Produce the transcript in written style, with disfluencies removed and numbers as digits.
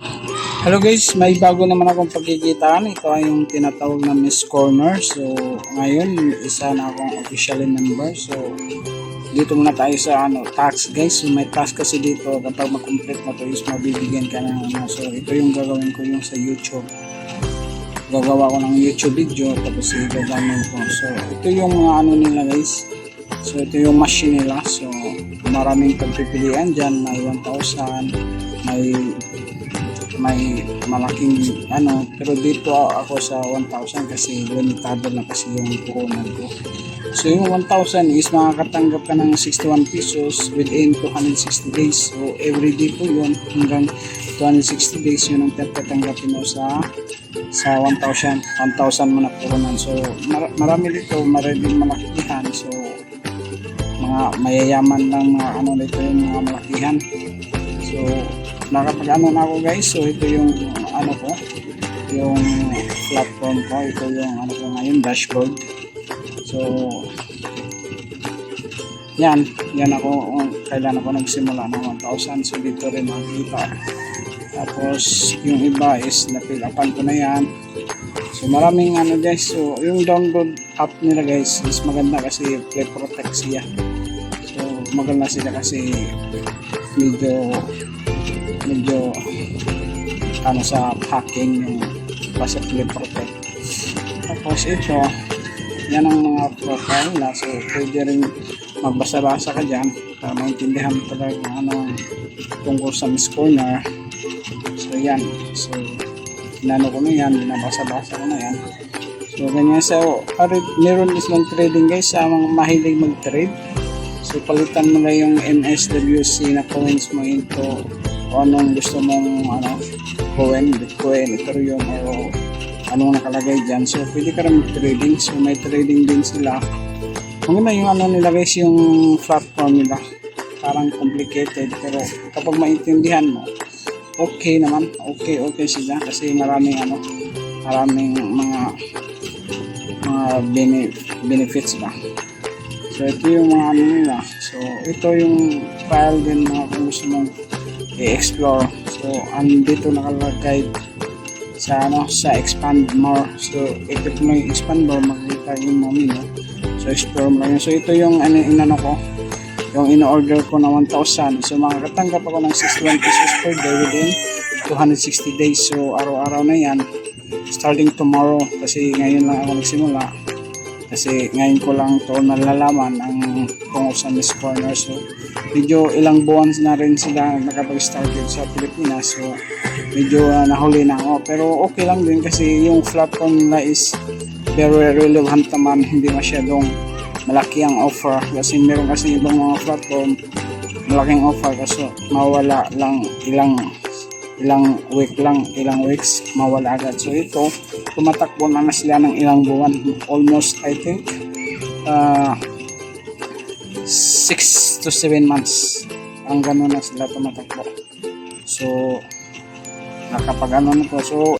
Hello guys, may bago naman akong pagkikitaan. Ito ay yung tinatawag na Miss Corner. So, ngayon, isa na akong officially member. So, dito muna tayo sa tax guys. So, may tax kasi dito kapag mag-complete mo to is mabibigyan ka ng So, ito yung gagawin ko yung sa YouTube. Gagawa ko ng YouTube video tapos i-gagamit ko. So, ito yung mga nila guys. So, ito yung machine nila. So, maraming pagpipilian dyan. May 1,000, may malaking pero dito ako sa 1,000 kasi limitado na kasi yung puhunan ko. So yung 1,000 is makakatanggap ka ng 61 pesos within 260 days. So every day po yun hanggang 260 days yun ang tatanggapin mo sa 1,000 mo na puhunan. So marami dito, maraming malakihan. So mga mayayaman lang mga dito yung mga malakihan. So nakapag na ako guys. So ito yung ko, yung platform ko. Ito yung ko ngayon, dashboard. So yan ako, kailan ako nagsimula ng 1,000. So dito rin makikita. Tapos yung iba is napilapan ko na yan. So maraming guys. So yung download app nila guys is maganda kasi play protect siya. So maganda sila kasi medyo sa hacking yung passively protect. Tapos ito, yan ang mga profile na. So pwede rin magbasa-basa ka dyan para maintindihan talaga tungkol sa Miss Corner. So yan, so inano ko na yan, binabasa-basa ko na yan. So ganyan. So meron is trading guys sa mga mahilig mag-trade. So palitan mo na yung MSWC na coins mo into anong gusto mong coin, Bitcoin, Ethereum o anong nakalagay dyan. So pwede ka rin mag-trading. So may trading din sila. Maganda yung nila guys, yung platform nila. Parang complicated pero kapag maintindihan mo, okay naman. Okay sila kasi maraming mga benefits ba. So ito yung mga nila. So ito yung file din mga kung gusto mong i-explore. So andito nakalagay sa expand more. So ikot mo yung expand more, makikita yung menu. So explore mo lang yun. So ito yung ko, yung in-order ko na 1,000. So makakatanggap ako ng 61 pesos per day within 260 days. So araw-araw na yan starting tomorrow kasi ngayon lang ako nagsimula. Kasi ngayon ko lang to nalalaman ang tungkol sa Miss Corner. So medyo ilang buwan na rin sila nakapag-start sa Pilipinas. So medyo nahuli na ako. Pero okay lang din kasi yung platform nila is very relevant naman. Hindi masyadong malaki ang offer. Kasi meron kasi ibang mga platform malaking offer kasi mawala lang ilang weeks mawala agad. So ito tumatakbo na sila ng ilang buwan, almost I think 6 to 7 months ang gano'n na sila tumatakbo. So nakapag ko. So